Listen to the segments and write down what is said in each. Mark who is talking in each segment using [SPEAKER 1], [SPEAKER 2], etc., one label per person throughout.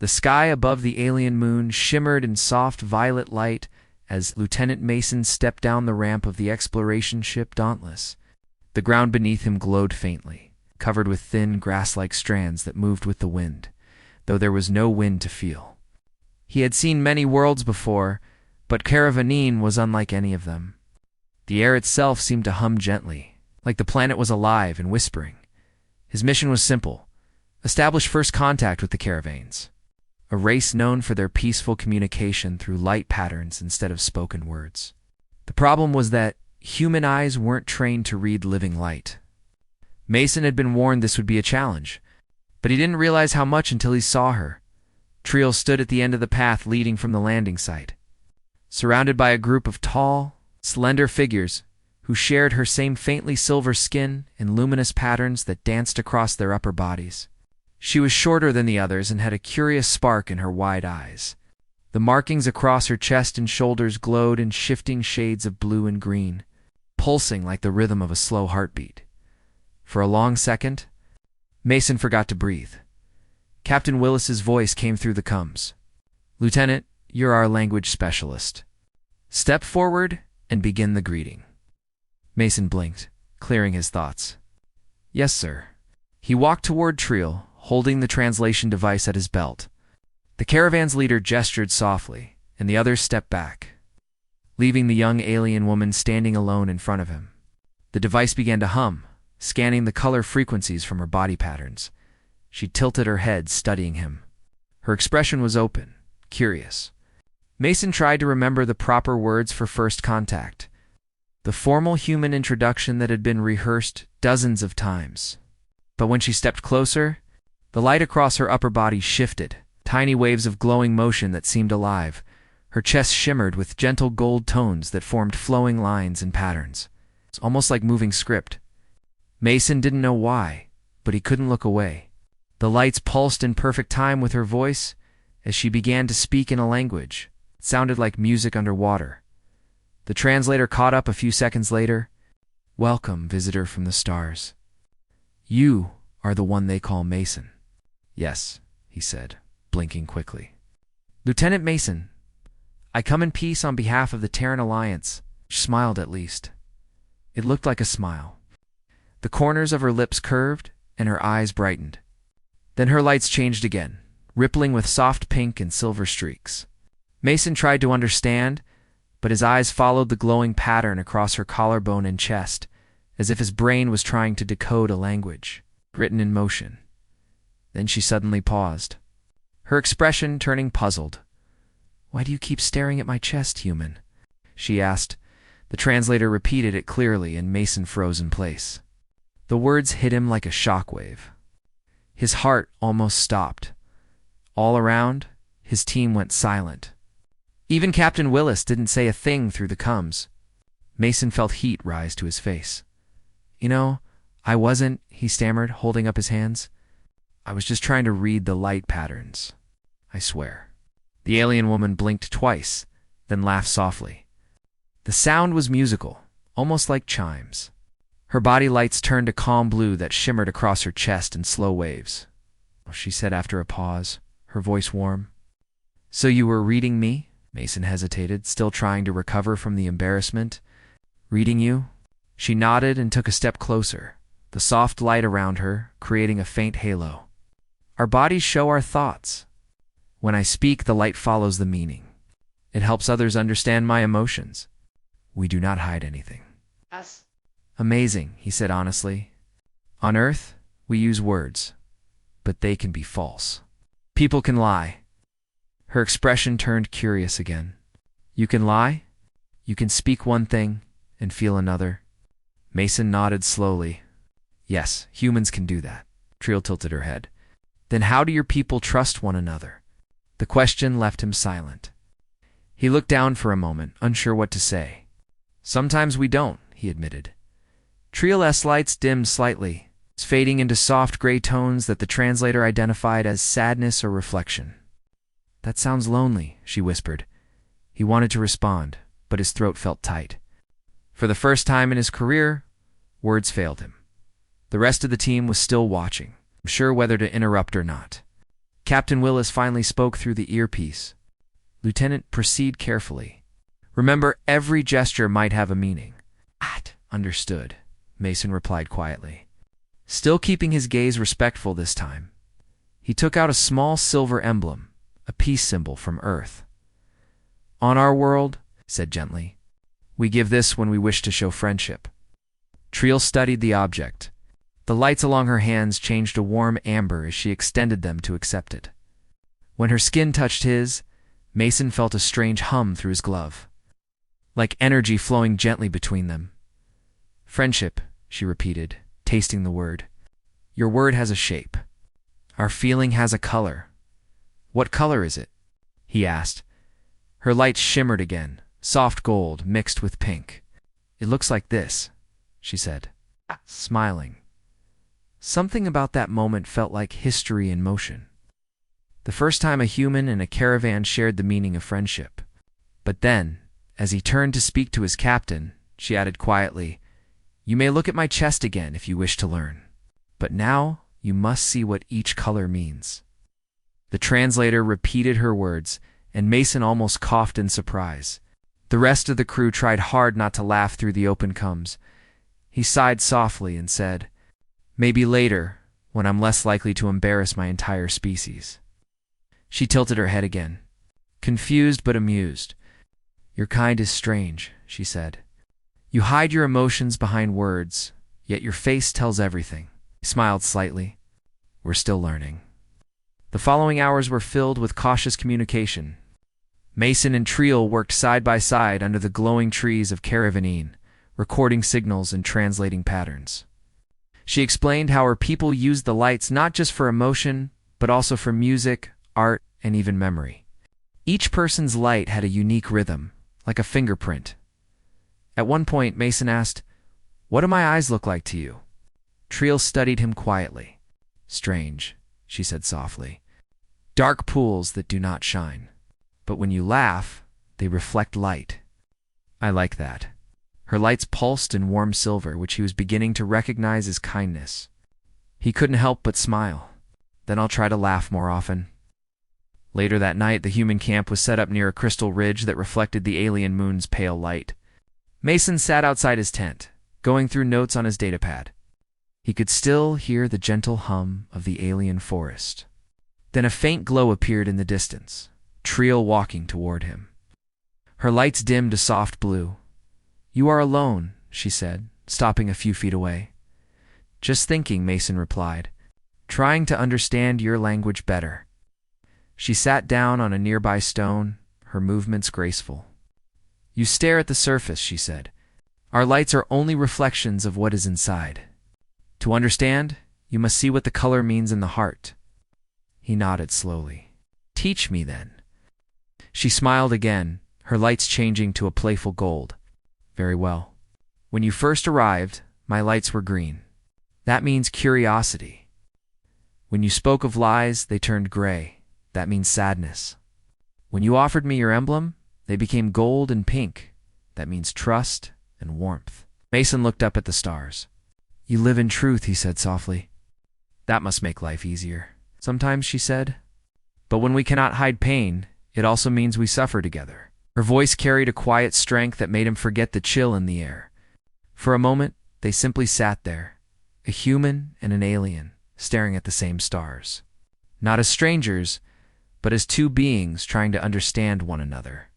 [SPEAKER 1] The sky above the alien moon shimmered in soft violet light as Lieutenant Mason stepped down the ramp of the exploration ship Dauntless. The ground beneath him glowed faintly, covered with thin, grass-like strands that moved with the wind, though there was no wind to feel. He had seen many worlds before, but Caravanine was unlike any of them. The air itself seemed to hum gently, like the planet was alive and whispering. His mission was simple: establish first contact with the Caravanes, a race known for their peaceful communication through light patterns instead of spoken words. The problem was that human eyes weren't trained to read living light. Mason had been warned this would be a challenge, but he didn't realize how much until he saw her. Triel stood at the end of the path leading from the landing site, surrounded by a group of tall, slender figures who shared her same faintly silver skin and luminous patterns that danced across their upper bodies. She was shorter than the others and had a curious spark in her wide eyes. The markings across her chest and shoulders glowed in shifting shades of blue and green, pulsing like the rhythm of a slow heartbeat. For a long second, Mason forgot to breathe. Captain Willis's voice came through the comms. "Lieutenant, you're our language specialist. Step forward and begin the greeting." Mason blinked, clearing his thoughts. "Yes, sir." He walked toward Triel, holding the translation device at his belt. The caravan's leader gestured softly, and the others stepped back, leaving the young alien woman standing alone in front of him. The device began to hum, scanning the color frequencies from her body patterns. She tilted her head, studying him. Her expression was open, curious. Mason tried to remember the proper words for first contact, the formal human introduction that had been rehearsed dozens of times. But when she stepped closer, the light across her upper body shifted, tiny waves of glowing motion that seemed alive. Her chest shimmered with gentle gold tones that formed flowing lines and patterns. It's almost like moving script. Mason didn't know why, but he couldn't look away. The lights pulsed in perfect time with her voice as she began to speak in a language. It sounded like music underwater. The translator caught up a few seconds later. "Welcome, visitor from the stars. You are the one they call Mason." "Yes," he said, blinking quickly. "Lieutenant Mason, I come in peace on behalf of the Terran Alliance." She smiled at least. It looked like a smile. The corners of her lips curved, and her eyes brightened. Then her lights changed again, rippling with soft pink and silver streaks. Mason tried to understand, but his eyes followed the glowing pattern across her collarbone and chest, as if his brain was trying to decode a language, written in motion. Then she suddenly paused, her expression turning puzzled. "Why do you keep staring at my chest, human?" she asked. The translator repeated it clearly, and Mason froze in place. The words hit him like a shockwave. His heart almost stopped. All around, his team went silent. Even Captain Willis didn't say a thing through the comms. Mason felt heat rise to his face. "You know, I wasn't," he stammered, holding up his hands. "I was just trying to read the light patterns. I swear." The alien woman blinked twice, then laughed softly. The sound was musical, almost like chimes. Her body lights turned a calm blue that shimmered across her chest in slow waves. She said after a pause, her voice warm. "So you were reading me?" Mason hesitated, still trying to recover from the embarrassment. "Reading you?" She nodded and took a step closer, the soft light around her creating a faint halo. "Our bodies show our thoughts. When I speak, the light follows the meaning. It helps others understand my emotions. We do not hide anything."
[SPEAKER 2] Us.
[SPEAKER 1] "Amazing," he said honestly. "On Earth, we use words, but they can be false. People can lie." Her expression turned curious again. "You can lie? You can speak one thing and feel another?" Mason nodded slowly. "Yes, humans can do that." Triel tilted her head. "Then how do your people trust one another?" The question left him silent. He looked down for a moment, unsure what to say. "Sometimes we don't," he admitted. Triel's lights dimmed slightly, fading into soft gray tones that the translator identified as sadness or reflection. "That sounds lonely," she whispered. He wanted to respond, but his throat felt tight. For the first time in his career, words failed him. The rest of the team was still watching, unsure whether to interrupt or not. Captain Willis finally spoke through the earpiece. "Lieutenant, proceed carefully. Remember, every gesture might have a meaning." "Understood," Mason replied quietly, still keeping his gaze respectful this time. He took out a small silver emblem, a peace symbol from Earth. "On our world," said gently, "we give this when we wish to show friendship." Triel studied the object. The lights along her hands changed a warm amber as she extended them to accept it. When her skin touched his, Mason felt a strange hum through his glove, like energy flowing gently between them. "Friendship," she repeated, tasting the word. "Your word has a shape. Our feeling has a color." "What color is it?" he asked. Her lights shimmered again, soft gold mixed with pink. "It looks like this," she said, smiling. Something about that moment felt like history in motion. The first time a human and a caravan shared the meaning of friendship. But then, as he turned to speak to his captain, she added quietly, "You may look at my chest again if you wish to learn. But now you must see what each color means." The translator repeated her words, and Mason almost coughed in surprise. The rest of the crew tried hard not to laugh through the open gums. He sighed softly and said, "Maybe later, when I'm less likely to embarrass my entire species." She tilted her head again, confused but amused. "Your kind is strange," she said. "You hide your emotions behind words, yet your face tells everything." He smiled slightly. "We're still learning." The following hours were filled with cautious communication. Mason and Triel worked side by side under the glowing trees of Caravanine, recording signals and translating patterns. She explained how her people used the lights not just for emotion, but also for music, art, and even memory. Each person's light had a unique rhythm, like a fingerprint. At one point, Mason asked, "What do my eyes look like to you?" Triel studied him quietly. "Strange," she said softly. "Dark pools that do not shine. But when you laugh, they reflect light." "I like that." Her lights pulsed in warm silver, which he was beginning to recognize as kindness. He couldn't help but smile. "Then I'll try to laugh more often." Later that night, the human camp was set up near a crystal ridge that reflected the alien moon's pale light. Mason sat outside his tent, going through notes on his datapad. He could still hear the gentle hum of the alien forest. Then a faint glow appeared in the distance, Triel walking toward him. Her lights dimmed to soft blue. "You are alone," she said, stopping a few feet away. "Just thinking," Mason replied, "trying to understand your language better." She sat down on a nearby stone, her movements graceful. "You stare at the surface," she said. "Our lights are only reflections of what is inside. To understand, you must see what the color means in the heart." He nodded slowly. "Teach me, then." She smiled again, her lights changing to a playful gold. "Very well. When you first arrived, my lights were green. That means curiosity. When you spoke of lies, they turned gray. That means sadness. When you offered me your emblem, they became gold and pink. That means trust and warmth." Mason looked up at the stars. "You live in truth," he said softly. "That must make life easier." "Sometimes," she said. "But when we cannot hide pain, it also means we suffer together." Her voice carried a quiet strength that made him forget the chill in the air. For a moment, they simply sat there, a human and an alien, staring at the same stars. Not as strangers, but as two beings trying to understand one another.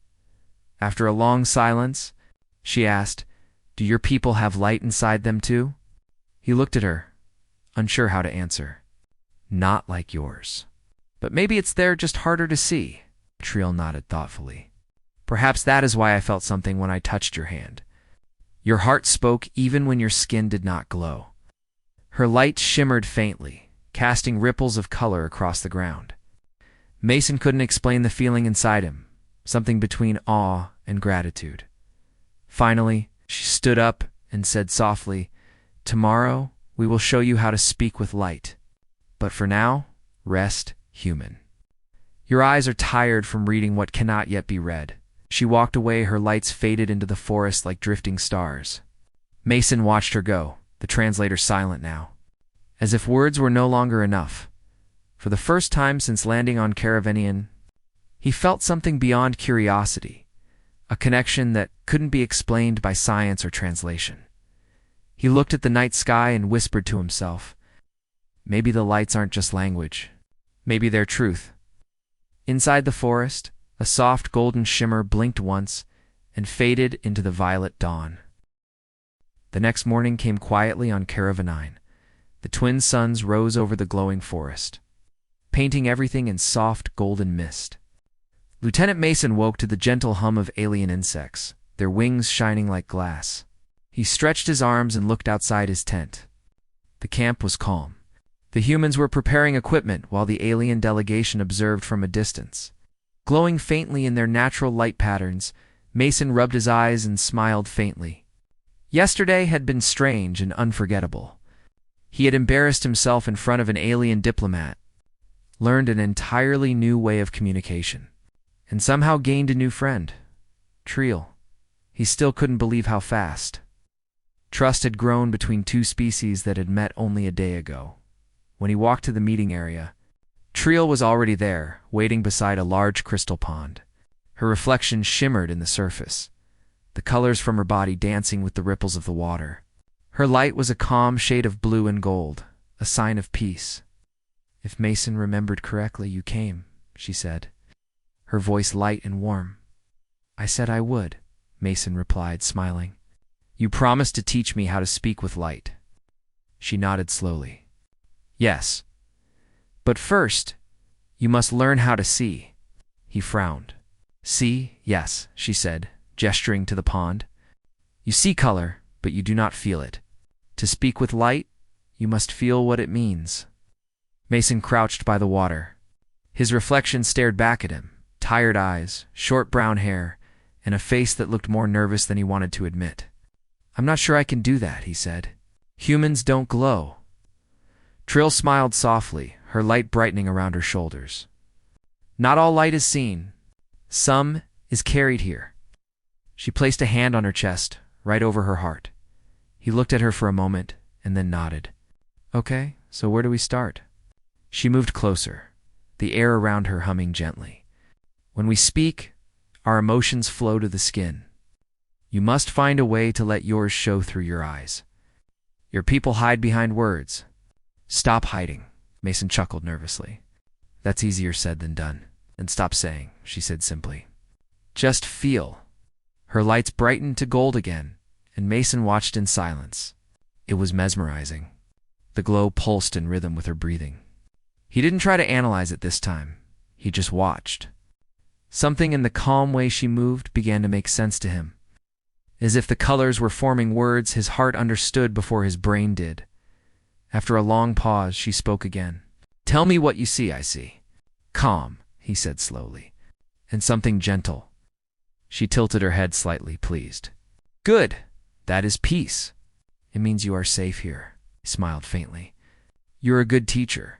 [SPEAKER 1] After a long silence, she asked, "Do your people have light inside them too?" He looked at her, unsure how to answer. "Not like yours. But maybe it's there, just harder to see." Triel nodded thoughtfully. "Perhaps that is why I felt something when I touched your hand. Your heart spoke even when your skin did not glow." Her light shimmered faintly, casting ripples of color across the ground. Mason couldn't explain the feeling inside him, something between awe and gratitude. Finally, she stood up and said softly, "Tomorrow, we will show you how to speak with light. But for now, rest human. Your eyes are tired from reading what cannot yet be read." She walked away, her lights faded into the forest like drifting stars. Mason watched her go, the translator silent now. As if words were no longer enough. For the first time since landing on Caravanian, he felt something beyond curiosity, a connection that couldn't be explained by science or translation. He looked at the night sky and whispered to himself, maybe the lights aren't just language. Maybe they're truth. Inside the forest, a soft golden shimmer blinked once and faded into the violet dawn. The next morning came quietly on Caravanine. The twin suns rose over the glowing forest, painting everything in soft golden mist. Lieutenant Mason woke to the gentle hum of alien insects, their wings shining like glass. He stretched his arms and looked outside his tent. The camp was calm. The humans were preparing equipment while the alien delegation observed from a distance. Glowing faintly in their natural light patterns, Mason rubbed his eyes and smiled faintly. Yesterday had been strange and unforgettable. He had embarrassed himself in front of an alien diplomat, learned an entirely new way of communication, and somehow gained a new friend, Triel. He still couldn't believe how fast. Trust had grown between two species that had met only a day ago. When he walked to the meeting area, Triel was already there, waiting beside a large crystal pond. Her reflection shimmered in the surface, the colors from her body dancing with the ripples of the water. Her light was a calm shade of blue and gold, a sign of peace. "If Mason remembered correctly, you came," she said, her voice light and warm. "I said I would," Mason replied, smiling. "You promised to teach me how to speak with light." She nodded slowly. "Yes. But first, you must learn how to see." He frowned. "See, yes," she said, gesturing to the pond. "You see color, but you do not feel it. To speak with light, you must feel what it means." Mason crouched by the water. His reflection stared back at him, tired eyes, short brown hair, and a face that looked more nervous than he wanted to admit. "I'm not sure I can do that," he said. "Humans don't glow." Trill smiled softly, her light brightening around her shoulders. "Not all light is seen. Some is carried here." She placed a hand on her chest, right over her heart. He looked at her for a moment, and then nodded. "Okay, so where do we start?" She moved closer, the air around her humming gently. "When we speak, our emotions flow to the skin. You must find a way to let yours show through your eyes. Your people hide behind words. Stop hiding," Mason chuckled nervously. "That's easier said than done. And stop saying," she said simply. "Just feel." Her lights brightened to gold again, and Mason watched in silence. It was mesmerizing. The glow pulsed in rhythm with her breathing. He didn't try to analyze it this time. He just watched. Something in the calm way she moved began to make sense to him. As if the colors were forming words his heart understood before his brain did. After a long pause, she spoke again. "Tell me what you see." "I see calm," he said slowly, "and something gentle." She tilted her head slightly, pleased. "Good. That is peace. It means you are safe here." He smiled faintly. "You're a good teacher.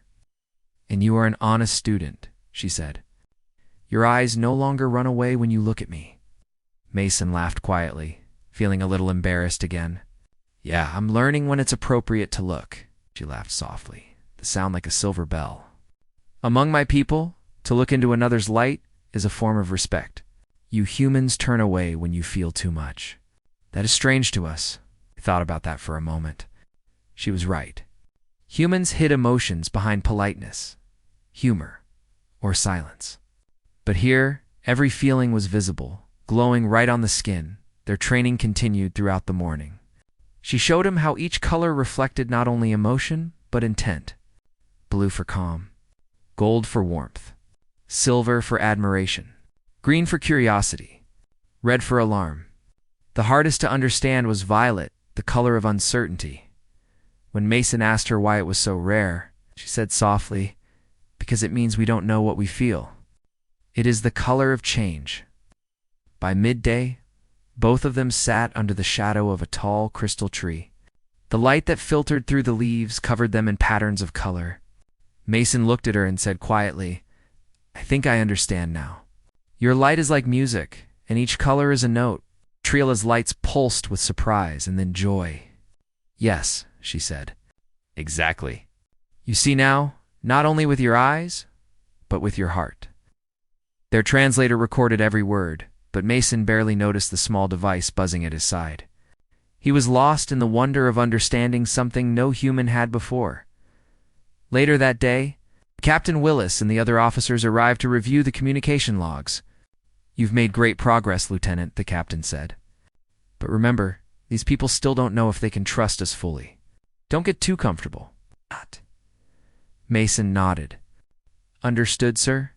[SPEAKER 1] And you are an honest student," she said. "Your eyes no longer run away when you look at me." Mason laughed quietly, feeling a little embarrassed again. "Yeah, I'm learning when it's appropriate to look." She laughed softly, the sound like a silver bell. "Among my people, to look into another's light is a form of respect. You humans turn away when you feel too much. That is strange to us." He thought about that for a moment. She was right. Humans hid emotions behind politeness, humor, or silence. But here, every feeling was visible, glowing right on the skin. Their training continued throughout the morning. She showed him how each color reflected not only emotion, but intent. Blue for calm, gold for warmth, silver for admiration, green for curiosity, red for alarm. The hardest to understand was violet, the color of uncertainty. When Mason asked her why it was so rare, she said softly, "Because it means we don't know what we feel. It is the color of change." By midday, both of them sat under the shadow of a tall crystal tree. The light that filtered through the leaves covered them in patterns of color. Mason looked at her and said quietly, "I think I understand now. Your light is like music, and each color is a note." Triela's lights pulsed with surprise and then joy. "Yes," she said. "Exactly. You see now, not only with your eyes, but with your heart. Their translator recorded every word, but Mason barely noticed the small device buzzing at his side. He was lost in the wonder of understanding something no human had before. Later that day, Captain Willis and the other officers arrived to review the communication logs. "You've made great progress, Lieutenant," the captain said. "But remember, these people still don't know if they can trust us fully. Don't get too comfortable." Mason nodded. "Understood, sir?"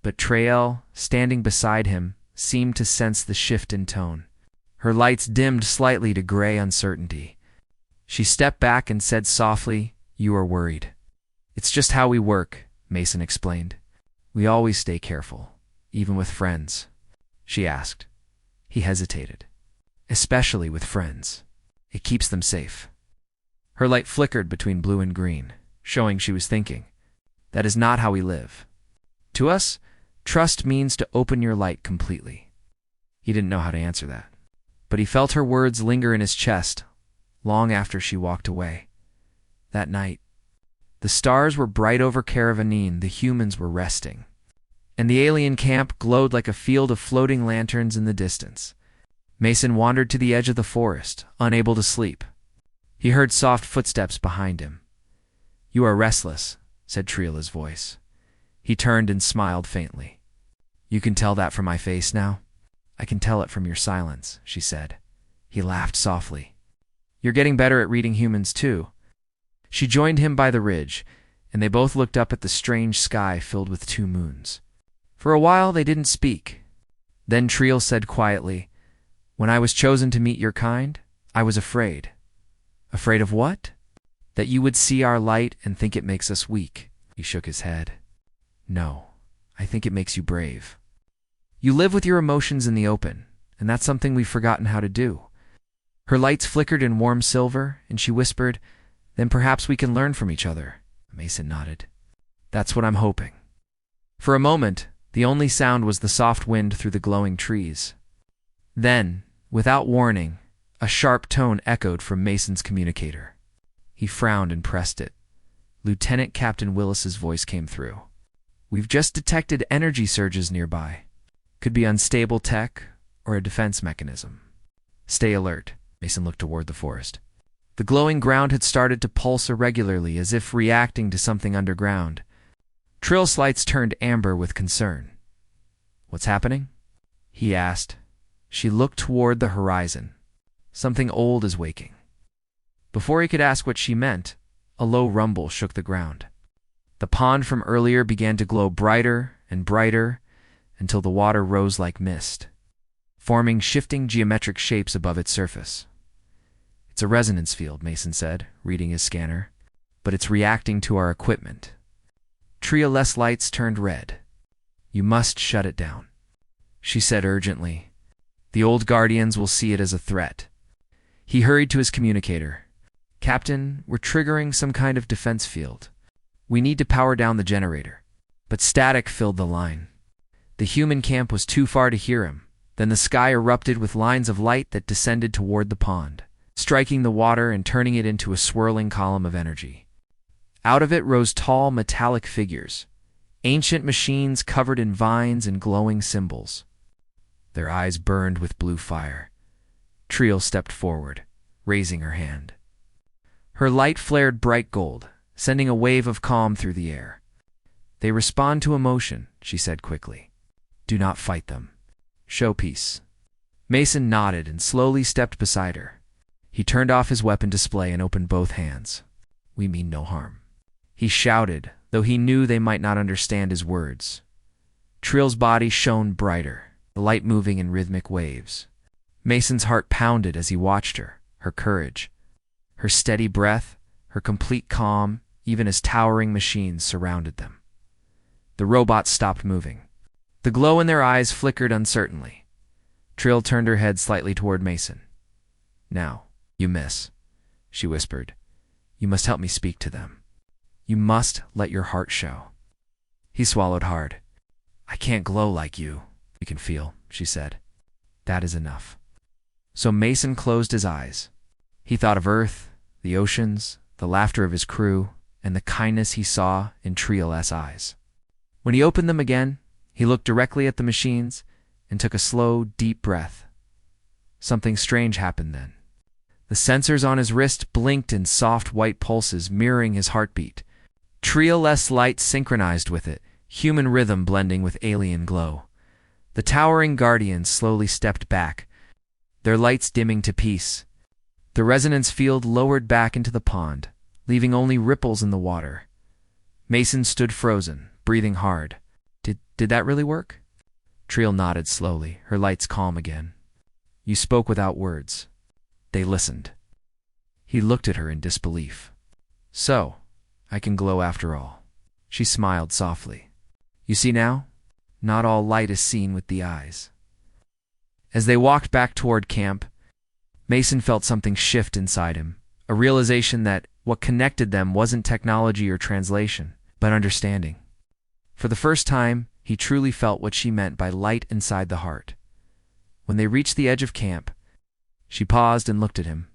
[SPEAKER 1] But Traelle, standing beside him, seemed to sense the shift in tone. Her lights dimmed slightly to gray uncertainty. She stepped back and said softly, "You are worried." "It's just how we work," Mason explained. "We always stay careful, even with friends." She asked. He hesitated. "Especially with friends. It keeps them safe." Her light flickered between blue and green, showing she was thinking. "That is not how we live. To us, trust means to open your light completely." He didn't know how to answer that, but he felt her words linger in his chest long after she walked away. That night, the stars were bright over Caravanine, the humans were resting, and the alien camp glowed like a field of floating lanterns in the distance. Mason wandered to the edge of the forest, unable to sleep. He heard soft footsteps behind him. "You are restless," said Triola's voice. He turned and smiled faintly. "You can tell that from my face now?" "I can tell it from your silence," she said. He laughed softly. "You're getting better at reading humans, too." She joined him by the ridge, and they both looked up at the strange sky filled with two moons. For a while they didn't speak. Then Triel said quietly, "When I was chosen to meet your kind, I was afraid." "Afraid of what?" "That you would see our light and think it makes us weak." He shook his head. "No, I think it makes you brave. You live with your emotions in the open, and that's something we've forgotten how to do." Her lights flickered in warm silver, and she whispered, "Then perhaps we can learn from each other." Mason nodded. "That's what I'm hoping." For a moment, the only sound was the soft wind through the glowing trees. Then, without warning, a sharp tone echoed from Mason's communicator. He frowned and pressed it. Lieutenant Captain Willis's voice came through. "We've just detected energy surges nearby. Could be unstable tech or a defense mechanism. Stay alert." Mason looked toward the forest. The glowing ground had started to pulse irregularly, as if reacting to something underground. Trill's lights turned amber with concern. "What's happening?" he asked. She looked toward the horizon. "Something old is waking." Before he could ask what she meant, a low rumble shook the ground. The pond from earlier began to glow brighter and brighter until the water rose like mist, forming shifting geometric shapes above its surface. "It's a resonance field," Mason said, reading his scanner, "but it's reacting to our equipment." Triole's lights turned red. "You must shut it down," she said urgently. "The old Guardians will see it as a threat." He hurried to his communicator. "Captain, we're triggering some kind of defense field. We need to power down the generator." But static filled the line. The human camp was too far to hear him. Then the sky erupted with lines of light that descended toward the pond, striking the water and turning it into a swirling column of energy. Out of it rose tall metallic figures, ancient machines covered in vines and glowing symbols. Their eyes burned with blue fire. Triel stepped forward, raising her hand. Her light flared bright gold, sending a wave of calm through the air. "They respond to emotion," she said quickly. "Do not fight them. Show peace." Mason nodded and slowly stepped beside her. He turned off his weapon display and opened both hands. "We mean no harm," he shouted, though he knew they might not understand his words. Trill's body shone brighter, the light moving in rhythmic waves. Mason's heart pounded as he watched her courage, her steady breath, her complete calm, even as towering machines surrounded them. The robots stopped moving. The glow in their eyes flickered uncertainly. Trill turned her head slightly toward Mason. "Now, you miss," she whispered. "You must help me speak to them. You must let your heart show." He swallowed hard. "I can't glow like you. We can feel," she said. "That is enough." So Mason closed his eyes. He thought of Earth, the oceans, the laughter of his crew, and the kindness he saw in Triol's eyes. When he opened them again, he looked directly at the machines and took a slow, deep breath. Something strange happened then. The sensors on his wrist blinked in soft white pulses, mirroring his heartbeat. Triol's light synchronized with it, human rhythm blending with alien glow. The towering guardians slowly stepped back, their lights dimming to peace. The resonance field lowered back into the pond, leaving only ripples in the water. Mason stood frozen, breathing hard. Did that really work? Triol nodded slowly, her lights calm again. You spoke without words. They listened. He looked at her in disbelief. So, I can glow after all. She smiled softly. You see now? Not all light is seen with the eyes. As they walked back toward camp, Mason felt something shift inside him, a realization that what connected them wasn't technology or translation, but understanding. For the first time, he truly felt what she meant by light inside the heart. When they reached the edge of camp, she paused and looked at him.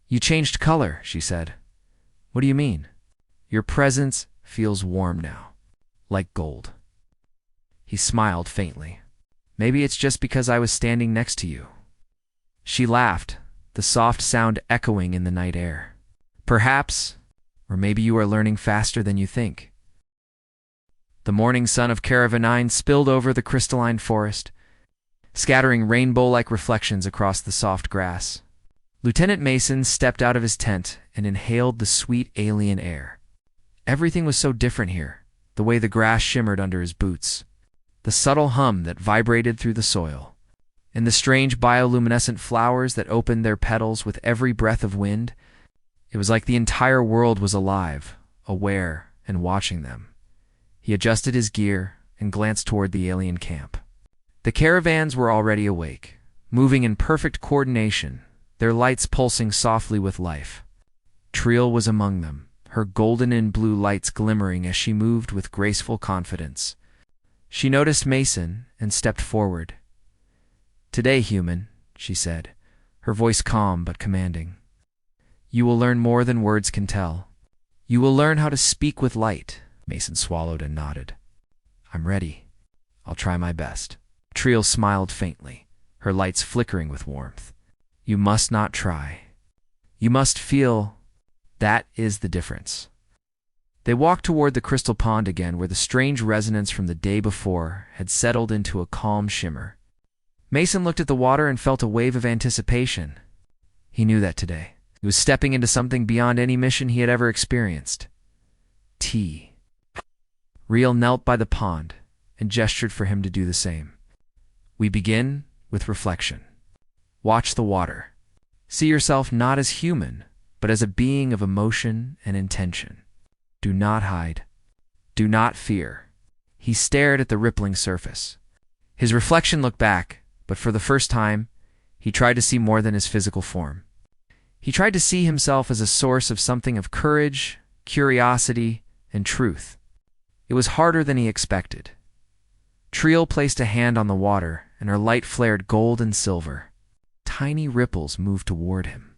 [SPEAKER 1] You changed color, she said. What do you mean? Your presence feels warm now, like gold. He smiled faintly. Maybe it's just because I was standing next to you. She laughed, the soft sound echoing in the night air. Perhaps, or maybe you are learning faster than you think. The morning sun of Caravanine spilled over the crystalline forest, scattering rainbow-like reflections across the soft grass. Lieutenant Mason stepped out of his tent and inhaled the sweet alien air. Everything was so different here, the way the grass shimmered under his boots, the subtle hum that vibrated through the soil, and the strange bioluminescent flowers that opened their petals with every breath of wind. It was like the entire world was alive, aware, and watching them. He adjusted his gear and glanced toward the alien camp. The caravans were already awake, moving in perfect coordination, their lights pulsing softly with life. Triol was among them, her golden and blue lights glimmering as she moved with graceful confidence. She noticed Mason and stepped forward. Today, human, she said, her voice calm but commanding. You will learn more than words can tell. You will learn how to speak with light. Mason swallowed and nodded. I'm ready. I'll try my best. Triol smiled faintly, her lights flickering with warmth. You must not try. You must feel. That is the difference. They walked toward the crystal pond again, where the strange resonance from the day before had settled into a calm shimmer. Mason looked at the water and felt a wave of anticipation. He knew that today he was stepping into something beyond any mission he had ever experienced. Tea. Riel knelt by the pond and gestured for him to do the same. We begin with reflection. Watch the water. See yourself not as human, but as a being of emotion and intention. Do not hide. Do not fear. He stared at the rippling surface. His reflection looked back, but for the first time, he tried to see more than his physical form. He tried to see himself as a source of something of courage, curiosity, and truth. It was harder than he expected. Triol placed a hand on the water, and her light flared gold and silver. Tiny ripples moved toward him.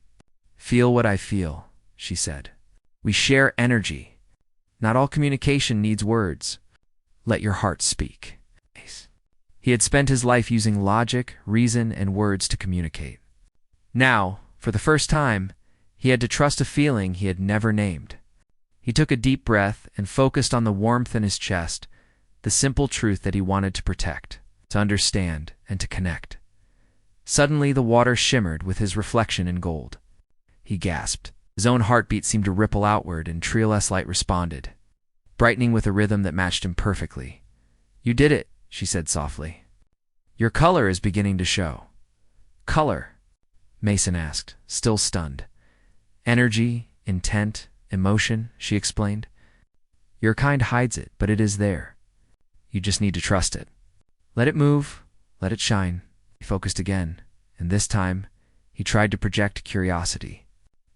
[SPEAKER 1] Feel what I feel, she said. We share energy. Not all communication needs words. Let your heart speak. He had spent his life using logic, reason, and words to communicate. Now, for the first time, he had to trust a feeling he had never named. He took a deep breath and focused on the warmth in his chest, the simple truth that he wanted to protect, to understand, and to connect. Suddenly, the water shimmered with his reflection in gold. He gasped. His own heartbeat seemed to ripple outward, and Triol's light responded, brightening with a rhythm that matched him perfectly. You did it, she said softly. Your color is beginning to show. Color? Mason asked, still stunned. Energy, intent, emotion, she explained. Your kind hides it, but it is there. You just need to trust it. Let it move, let it shine. He focused again, and this time, he tried to project curiosity.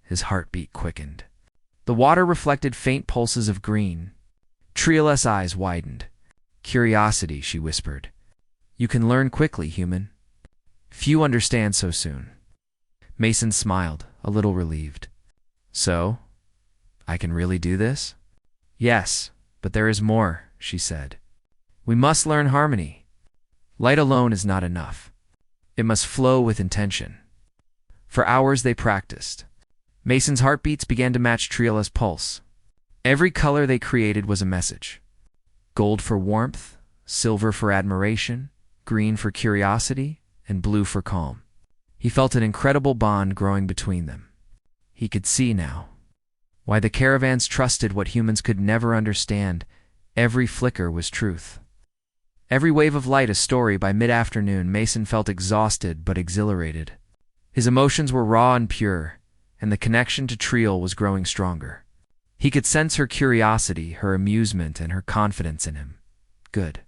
[SPEAKER 1] His heartbeat quickened. The water reflected faint pulses of green. Triol's eyes widened. Curiosity, she whispered. You can learn quickly, human. Few understand so soon. Mason smiled, a little relieved. So, I can really do this? Yes, but there is more, she said. We must learn harmony. Light alone is not enough. It must flow with intention. For hours they practiced. Mason's heartbeats began to match Triola's pulse. Every color they created was a message. Gold for warmth, silver for admiration, green for curiosity, and blue for calm. He felt an incredible bond growing between them. He could see now why the caravans trusted what humans could never understand. Every flicker was truth. Every wave of light a story. By mid-afternoon, Mason felt exhausted but exhilarated. His emotions were raw and pure, and the connection to Triol was growing stronger. He could sense her curiosity, her amusement, and her confidence in him. Good,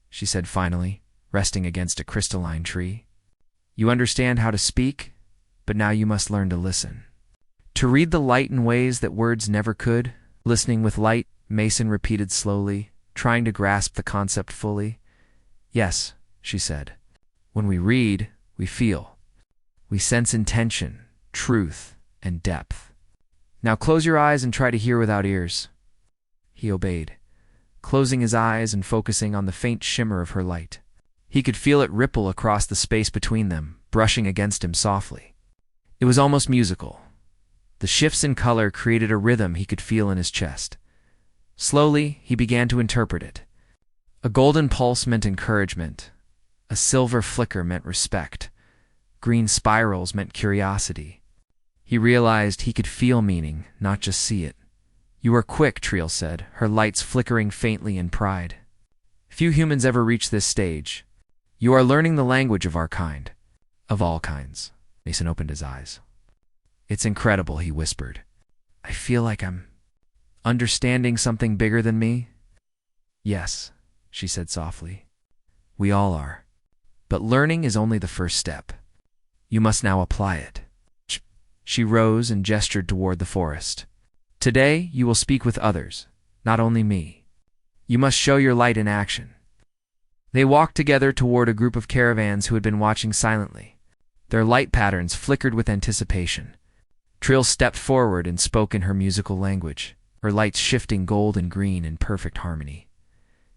[SPEAKER 1] she said finally, resting against a crystalline tree. You understand how to speak, but now you must learn to listen. To read the light in ways that words never could. Listening with light, Mason repeated slowly, trying to grasp the concept fully. Yes, she said. When we read, we feel. We sense intention, truth, and depth. Now close your eyes and try to hear without ears. He obeyed, closing his eyes and focusing on the faint shimmer of her light. He could feel it ripple across the space between them, brushing against him softly. It was almost musical. The shifts in color created a rhythm he could feel in his chest. Slowly, he began to interpret it. A golden pulse meant encouragement. A silver flicker meant respect. Green spirals meant curiosity. He realized he could feel meaning, not just see it. You are quick, Triol said, her lights flickering faintly in pride. Few humans ever reach this stage. You are learning the language of our kind. Of all kinds. Mason opened his eyes. It's incredible, he whispered. I feel like I'm understanding something bigger than me. Yes, she said softly. We all are. But learning is only the first step. You must now apply it. She rose and gestured toward the forest. Today, you will speak with others, not only me. You must show your light in action. They walked together toward a group of caravans who had been watching silently. Their light patterns flickered with anticipation. Triol stepped forward and spoke in her musical language, her lights shifting gold and green in perfect harmony.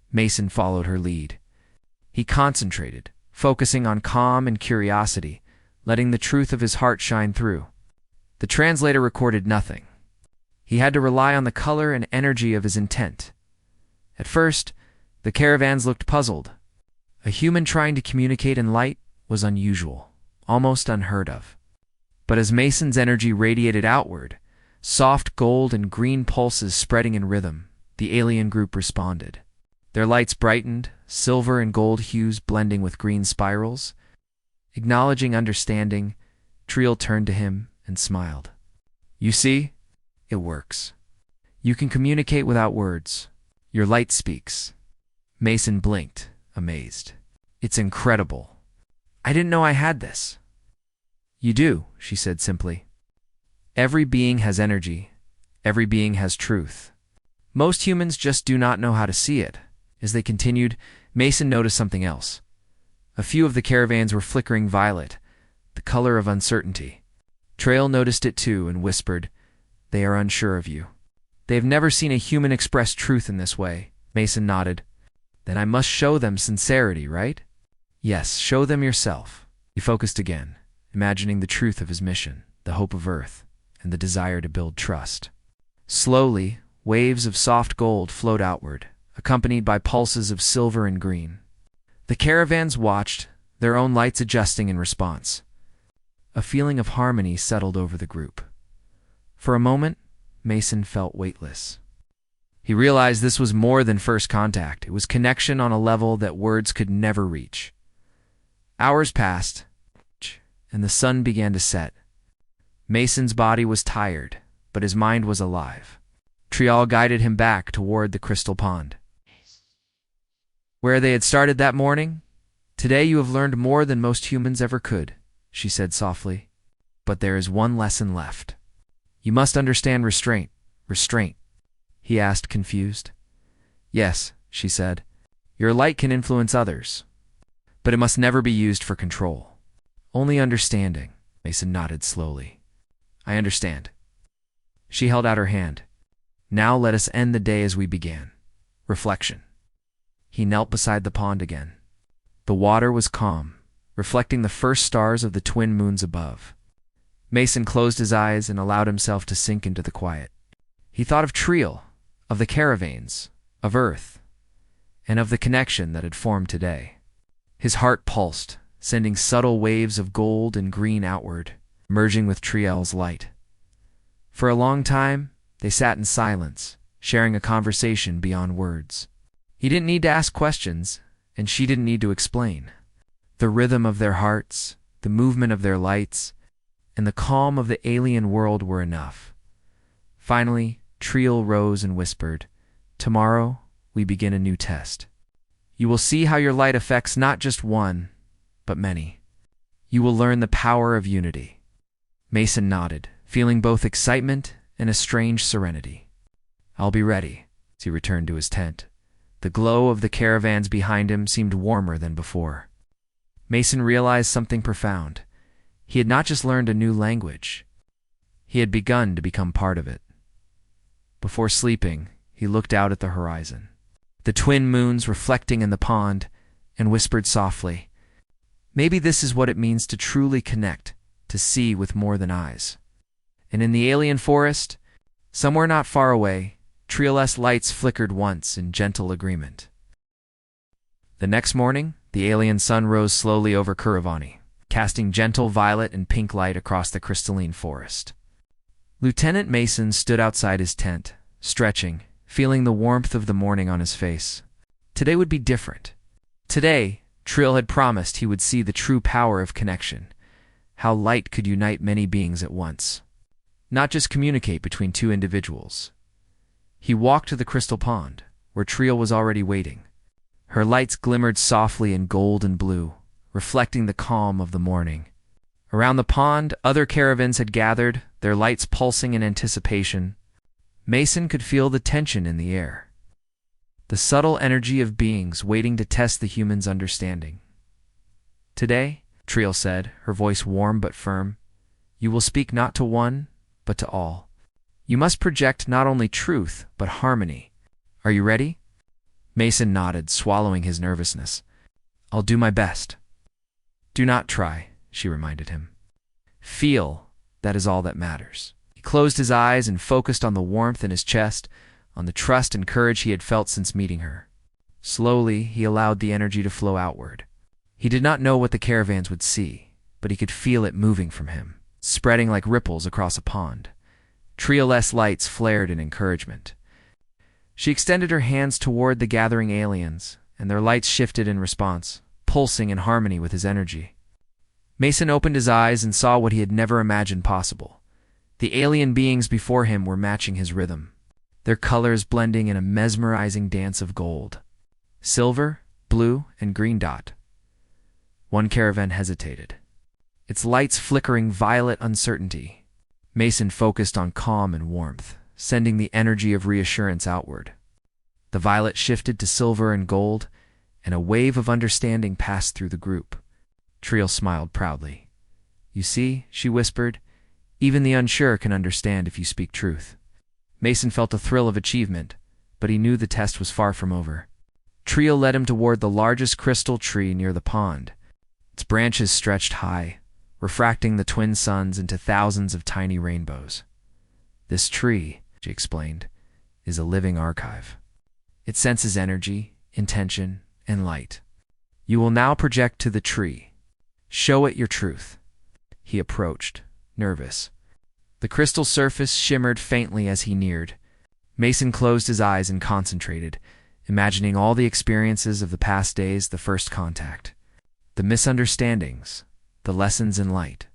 [SPEAKER 1] Mason followed her lead. He concentrated, focusing on calm and curiosity, letting the truth of his heart shine through. The translator recorded nothing. He had to rely on the color and energy of his intent. At first, the caravans looked puzzled. A human trying to communicate in light was unusual, almost unheard of. But as Mason's energy radiated outward, soft gold and green pulses spreading in rhythm, the alien group responded. Their lights brightened, silver and gold hues blending with green spirals. Acknowledging understanding, Triol turned to him and smiled. You see? It works. You can communicate without words. Your light speaks. Mason blinked, amazed. It's incredible. I didn't know I had this. You do, she said simply. Every being has energy. Every being has truth. Most humans just do not know how to see it. As they continued, Mason noticed something else. A few of the caravans were flickering violet, the color of uncertainty. Triol noticed it too and whispered, They are unsure of you. They have never seen a human express truth in this way. Mason nodded. Then I must show them sincerity, right? Yes, show them yourself. He focused again, imagining the truth of his mission, the hope of Earth, and the desire to build trust. Slowly, waves of soft gold flowed outward, accompanied by pulses of silver and green. The caravans watched, their own lights adjusting in response. A feeling of harmony settled over the group. For a moment, Mason felt weightless. He realized this was more than first contact. It was connection on a level that words could never reach. Hours passed, and the sun began to set. Mason's body was tired, but his mind was alive. Triol guided him back toward the crystal pond. Where they had started that morning? Today you have learned more than most humans ever could, she said softly. But there is one lesson left. You must understand restraint. Restraint? He asked, confused. Yes, she said. Your light can influence others, but it must never be used for control. Only understanding. Mason nodded slowly. I understand. She held out her hand. Now let us end the day as we began. Reflection. He knelt beside the pond again. The water was calm, reflecting the first stars of the twin moons above. Mason closed his eyes and allowed himself to sink into the quiet. He thought of Triel, of the caravans, of Earth, and of the connection that had formed today. His heart pulsed, sending subtle waves of gold and green outward, merging with Triel's light. For a long time, they sat in silence, sharing a conversation beyond words. He didn't need to ask questions, and she didn't need to explain. The rhythm of their hearts, the movement of their lights, and the calm of the alien world were enough. Finally, Triel rose and whispered, "Tomorrow, we begin a new test. You will see how your light affects not just one, but many. You will learn the power of unity." Mason nodded, feeling both excitement and a strange serenity. "I'll be ready," as he returned to his tent. The glow of the caravans behind him seemed warmer than before. Mason realized something profound. He had not just learned a new language. He had begun to become part of it. Before sleeping, he looked out at the horizon, the twin moons reflecting in the pond, and whispered softly, "Maybe this is what it means to truly connect, to see with more than eyes." And in the alien forest, somewhere not far away, Triel's lights flickered once in gentle agreement. The next morning, the alien sun rose slowly over Kuravani, casting gentle violet and pink light across the crystalline forest. Lieutenant Mason stood outside his tent, stretching, feeling the warmth of the morning on his face. Today would be different. Today, Triel had promised he would see the true power of connection, how light could unite many beings at once, not just communicate between two individuals. He walked to the crystal pond, where Triel was already waiting. Her lights glimmered softly in gold and blue, reflecting the calm of the morning. Around the pond, other caravans had gathered, their lights pulsing in anticipation. Mason could feel the tension in the air, the subtle energy of beings waiting to test the human's understanding. "Today," Triel said, her voice warm but firm, "you will speak not to one, but to all. You must project not only truth, but harmony. Are you ready?" Mason nodded, swallowing his nervousness. "I'll do my best." "Do not try," she reminded him. "Feel, that is all that matters." He closed his eyes and focused on the warmth in his chest, on the trust and courage he had felt since meeting her. Slowly, he allowed the energy to flow outward. He did not know what the caravans would see, but he could feel it moving from him, spreading like ripples across a pond. Triel's lights flared in encouragement. She extended her hands toward the gathering aliens, and their lights shifted in response, pulsing in harmony with his energy. Mason opened his eyes and saw what he had never imagined possible. The alien beings before him were matching his rhythm, their colors blending in a mesmerizing dance of gold. Silver, blue, and green dot. One caravan hesitated, its lights flickering violet uncertainty. Mason focused on calm and warmth, sending the energy of reassurance outward. The violet shifted to silver and gold, and a wave of understanding passed through the group. Triel smiled proudly. "You see," she whispered, "even the unsure can understand if you speak truth." Mason felt a thrill of achievement, but he knew the test was far from over. Triel led him toward the largest crystal tree near the pond. Its branches stretched high, refracting the twin suns into thousands of tiny rainbows. "This tree," she explained, "is a living archive. It senses energy, intention, and light. You will now project to the tree. Show it your truth." He approached, nervous. The crystal surface shimmered faintly as he neared. Mason closed his eyes and concentrated, imagining all the experiences of the past days, the first contact, the misunderstandings, the lessons in light.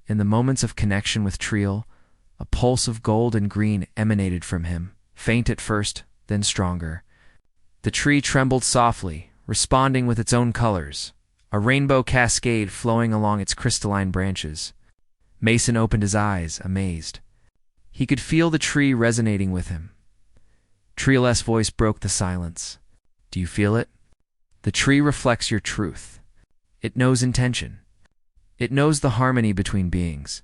[SPEAKER 1] In the moments of connection with Triel, a pulse of gold and green emanated from him, faint at first, then stronger. The tree trembled softly, responding with its own colors, a rainbow cascade flowing along its crystalline branches. Mason opened his eyes, amazed. He could feel the tree resonating with him. Triel's voice broke the silence. "Do you feel it? The tree reflects your truth. It knows intention. It knows the harmony between beings."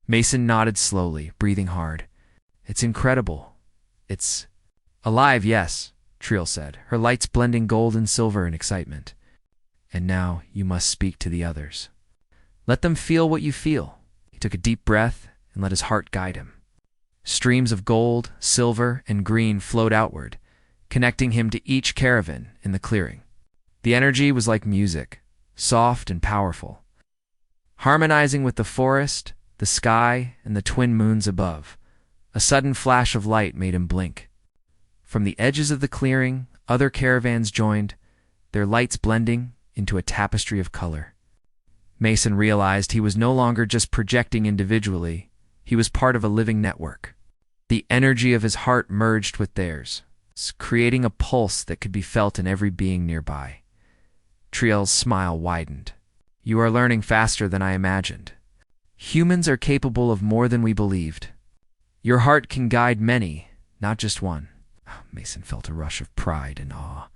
[SPEAKER 1] Mason nodded slowly, breathing hard. It's incredible. It's alive, yes, Triel said, her lights blending gold and silver in excitement. And now you must speak to the others. Let them feel what you feel. He took a deep breath and let his heart guide him. Streams of gold, silver, and green flowed outward, connecting him to each caravan in the clearing. The energy was like music, soft and powerful, harmonizing with the forest, the sky, and the twin moons above. A sudden flash of light made him blink. From the edges of the clearing, other caravans joined, their lights blending into a tapestry of color. Mason realized he was no longer just projecting individually, he was part of a living network. The energy of his heart merged with theirs, creating a pulse that could be felt in every being nearby. Triel's smile widened. You are learning faster than I imagined. Humans are capable of more than we believed. Your heart can guide many, not just one. Mason felt a rush of pride and awe.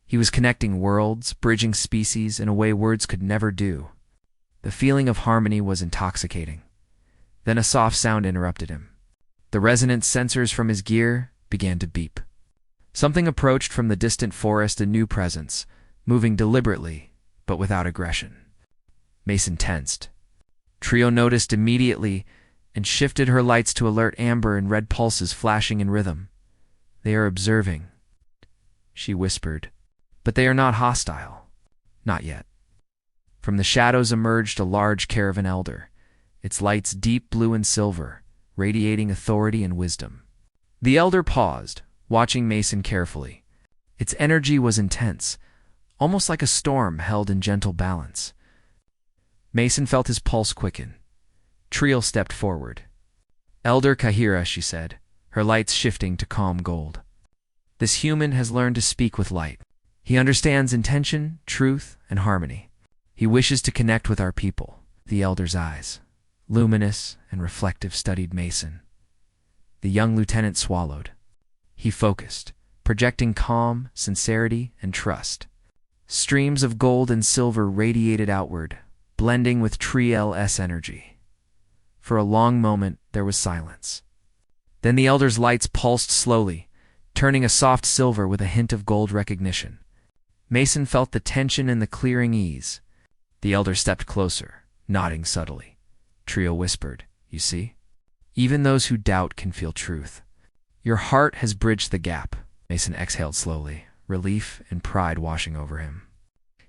[SPEAKER 1] He was connecting worlds, bridging species in a way words could never do. The feeling of harmony was intoxicating. Then a soft sound interrupted him. The resonant sensors from his gear began to beep. Something approached from the distant forest, a new presence, moving deliberately, but without aggression. Mason tensed. Triel noticed immediately and shifted her lights to alert amber and red pulses flashing in rhythm. They are observing, she whispered, but they are not hostile. Not yet. From the shadows emerged a large caravan elder, its lights deep blue and silver, radiating authority and wisdom. The elder paused, watching Mason carefully. Its energy was intense, almost like a storm held in gentle balance. Mason felt his pulse quicken. Triel stepped forward. Elder Kahira, she said, her lights shifting to calm gold. This human has learned to speak with light. He understands intention, truth, and harmony. He wishes to connect with our people. The elder's eyes, luminous and reflective, studied Mason. The young lieutenant swallowed. He focused, projecting calm, sincerity, and trust. Streams of gold and silver radiated outward, blending with Triel's energy. For a long moment, there was silence. Then the elder's lights pulsed slowly, turning a soft silver with a hint of gold recognition. Mason felt the tension in the clearing ease. The elder stepped closer, nodding subtly. Triel whispered, "You see? Even those who doubt can feel truth. Your heart has bridged the gap." Mason exhaled slowly, relief and pride washing over him.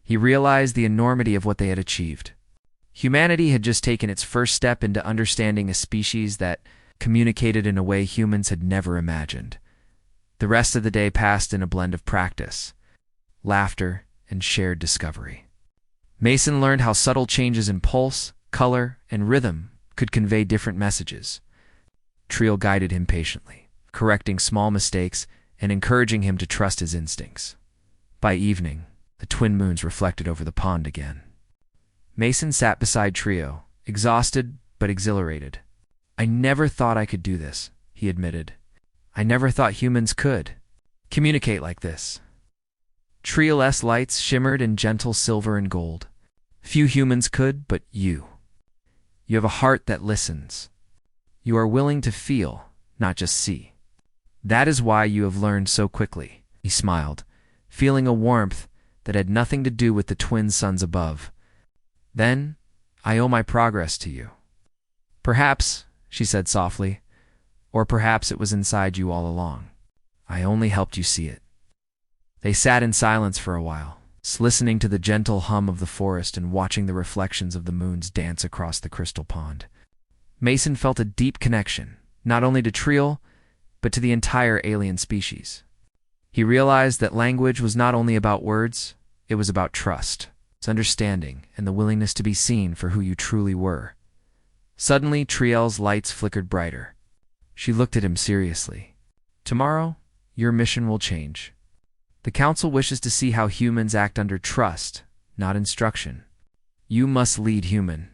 [SPEAKER 1] He realized the enormity of what they had achieved. Humanity had just taken its first step into understanding a species that communicated in a way humans had never imagined. The rest of the day passed in a blend of practice, laughter, and shared discovery. Mason learned how subtle changes in pulse, color, and rhythm could convey different messages. Triel guided him patiently, correcting small mistakes and encouraging him to trust his instincts. By evening, the twin moons reflected over the pond again. Mason sat beside Triel, exhausted but exhilarated. "I never thought I could do this," he admitted. "I never thought humans could communicate like this." Triel's lights shimmered in gentle silver and gold. Few humans could, but you. You have a heart that listens. You are willing to feel, not just see. That is why you have learned so quickly. He smiled, feeling a warmth that had nothing to do with the twin suns above. "Then, I owe my progress to you." "Perhaps," she said softly, "or perhaps it was inside you all along. I only helped you see it." They sat in silence for a while, listening to the gentle hum of the forest and watching the reflections of the moons dance across the crystal pond. Mason felt a deep connection, not only to Triel, but to the entire alien species. He realized that language was not only about words, it was about trust, its understanding, and the willingness to be seen for who you truly were. Suddenly, Triel's lights flickered brighter. She looked at him seriously. "Tomorrow, your mission will change. The Council wishes to see how humans act under trust, not instruction. You must lead human.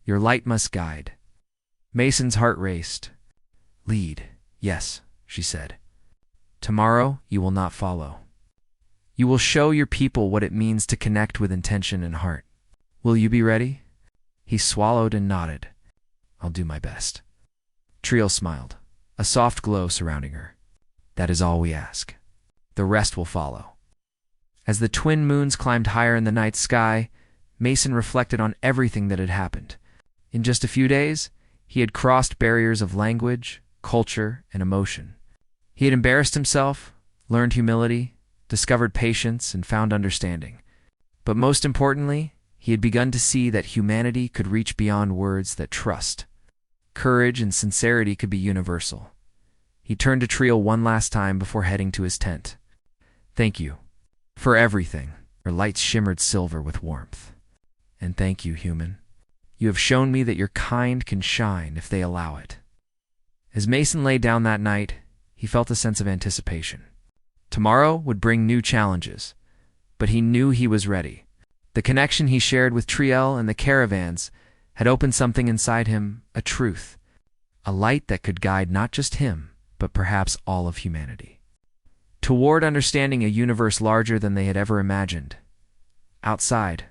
[SPEAKER 1] Your light must guide." Mason's heart raced. "Lead, yes," she said. "Tomorrow, you will not follow. You will show your people what it means to connect with intention and heart. Will you be ready?" He swallowed and nodded. "I'll do my best." Triel smiled. a soft glow surrounding her. That is all we ask. The rest will follow. As the twin moons climbed higher in the night sky, Mason reflected on everything that had happened. In just a few days, he had crossed barriers of language, culture, and emotion. He had embarrassed himself, learned humility, discovered patience, and found understanding. But most importantly, he had begun to see that humanity could reach beyond words, that trust, courage, and sincerity could be universal. He turned to Triel one last time before heading to his tent. "Thank you for everything." Her lights shimmered silver with warmth. "And thank you, human. You have shown me that your kind can shine if they allow it." As Mason lay down that night, he felt a sense of anticipation. Tomorrow would bring new challenges, but he knew he was ready. The connection he shared with Triel and the caravans had opened something inside him, a truth, a light that could guide not just him, but perhaps all of humanity, toward understanding a universe larger than they had ever imagined. Outside,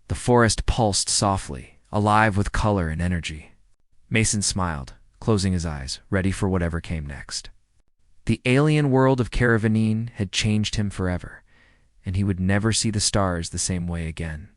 [SPEAKER 1] the forest pulsed softly, alive with color and energy. Mason smiled, closing his eyes, ready for whatever came next. The alien world of Caravanine had changed him forever, and he would never see the stars the same way again.